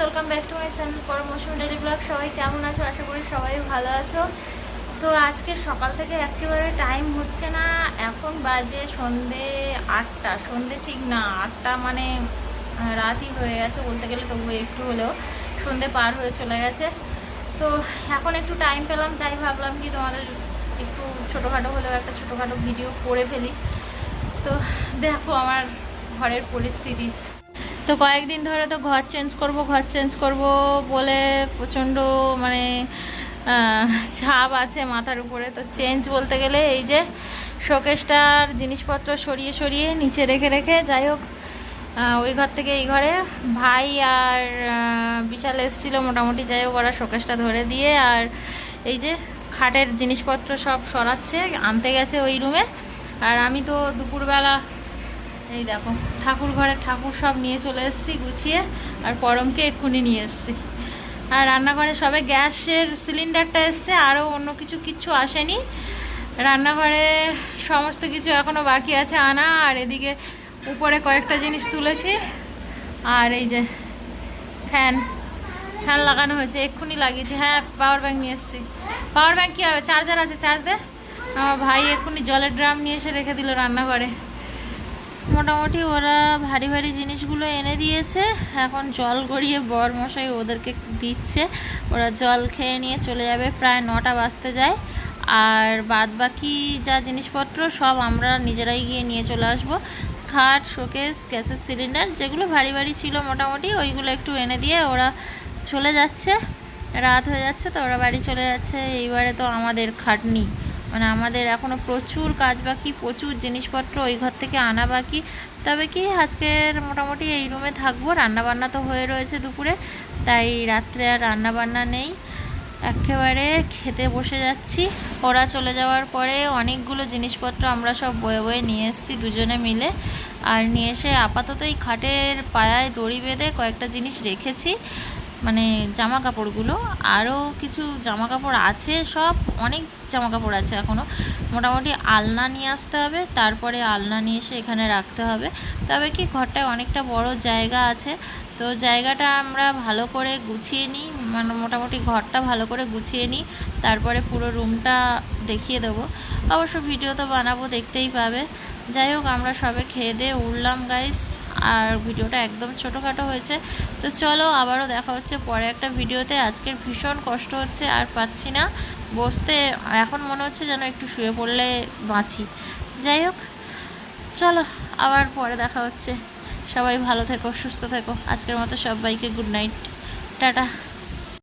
Welcome back to my channel পরমৌসুমী daily blog. সবাই কেমন আছো? আশা করি সবাই ভালো আছো। তো আজকে সকাল থেকে একেবারে টাইম হচ্ছে না, এখন বাজে সন্ধে 8টা। সন্ধে ঠিক না, 8টা মানে রাতই হয়ে গেছে বলতে গেলে, তবুও একটু হলেও সন্ধে পার হয়ে চলে গেছে। তো এখন একটু টাইম পেলাম, তাই ভাবলাম কি তোমাদের একটু ছোটোখাটো হলেও একটা ছোটোখাটো ভিডিও করে ফেলি। তো দেখো আমার ঘরের পরিস্থিতি। তো কয়েকদিন ধরে তো ঘর চেঞ্জ করব বলে প্রচণ্ড মানে ছাপ আছে মাথার উপরে। তো চেঞ্জ বলতে গেলে এই যে শোকেসটার জিনিসপত্র সরিয়ে সরিয়ে নিচে রেখে রেখে, যাই হোক ওই ঘর থেকে এই ঘরে ভাই আর বিশাল এসেছিলো, মোটামুটি যাই হোক ওরা শোকেসটা ধরে দিয়ে আর এই যে খাটের জিনিসপত্র সব সরাচ্ছে, আনতে গেছে ওই রুমে। আর আমি তো দুপুরবেলা এই দেখো ঠাকুর ঘরের ঠাকুর সব নিয়ে চলে এসেছি গুছিয়ে, আর পরমকে এক্ষুনি নিয়ে এসেছি। আর রান্নাঘরে সবে গ্যাসের সিলিন্ডারটা এসছে, আরও অন্য কিচ্ছু আসেনি। রান্নাঘরে সমস্ত কিছু এখনও বাকি আছে আনা। আর এদিকে উপরে কয়েকটা জিনিস তুলেছি। আর এই যে ফ্যান লাগানো হয়েছে, এক্ষুনি লাগিয়েছি। হ্যাঁ, পাওয়ার ব্যাঙ্ক নিয়ে এসেছি। পাওয়ার ব্যাঙ্ক কী হবে, চার্জার আছে, চার্জ দে। আমার ভাই এক্ষুনি জলের ড্রাম নিয়ে এসে রেখে দিল রান্নাঘরে। মোটামুটি ওরা ভারী ভারী জিনিসগুলো এনে দিয়েছে, এখন জল গড়িয়ে বরমশাই ওদেরকে দিচ্ছে। ওরা জল খেয়ে নিয়ে চলে যাবে, প্রায় 9টা বাজতে যায়। আর বাদ বাকি যা জিনিসপত্র সব আমরা নিজেরাই গিয়ে নিয়ে চলে আসবো। খাট, শোকেস, গ্যাসের সিলিন্ডার যেগুলো ভারী ভারী ছিল মোটামুটি ওইগুলো একটু এনে দিয়ে ওরা চলে যাচ্ছে। রাত হয়ে যাচ্ছে তো ওরা বাড়ি চলে যাচ্ছে। এইবারে তো আমাদের খাটনি, মানে আমাদের এখনও প্রচুর কাজ বাকি, প্রচুর জিনিসপত্র ওই ঘর থেকে আনা বাকি। তবে কি আজকের মোটামুটি এই রুমে থাকবো। রান্নাবান্না তো হয়ে রয়েছে দুপুরে, তাই রাত্রে আর রান্নাবান্না নেই, একেবারে খেতে বসে যাচ্ছি। ওরা চলে যাওয়ার পরে অনেকগুলো জিনিসপত্র আমরা সব বয়ে বয়ে নিয়ে এসেছি দুজনে মিলে। আর নিয়ে এসে আপাতত এই খাটের পায়ায় দড়ি বেঁধে কয়েকটা জিনিস রেখেছি, মানে জামা কাপড়গুলো। আরও কিছু জামা কাপড় আছে, সব অনেক জামা কাপড় আছে এখনও। মোটামুটি আলনা নিয়ে আসতে হবে, তারপরে আলনা নিয়ে এসে এখানে রাখতে হবে। তবে কি ঘরটায় অনেকটা বড় জায়গা আছে, তো জায়গাটা আমরা ভালো করে গুছিয়ে নিই, মানে মোটামুটি ঘরটা ভালো করে গুছিয়ে নিই, তারপরে পুরো রুমটা দেখিয়ে দেবো। অবশ্য ভিডিও তো বানাবো, দেখতেই পাবে। যাই হোক আমরা সবে খেয়ে দিয়ে উঠলাম গাইস, আর ভিডিওটা একদম ছোটোখাটো হয়েছে। তো চলো আবারও দেখা হচ্ছে পরে একটা ভিডিওতে। আজকের ভীষণ কষ্ট হচ্ছে, আর পাচ্ছি না বসতে, এখন মনে হচ্ছে যেন একটু শুয়ে পড়লে বাঁচি। যাই হোক চলো আবার পরে দেখা হচ্ছে। সবাই ভালো থেকো, সুস্থ থেকো। আজকের মতো সবাইকে গুড নাইট, টাটা।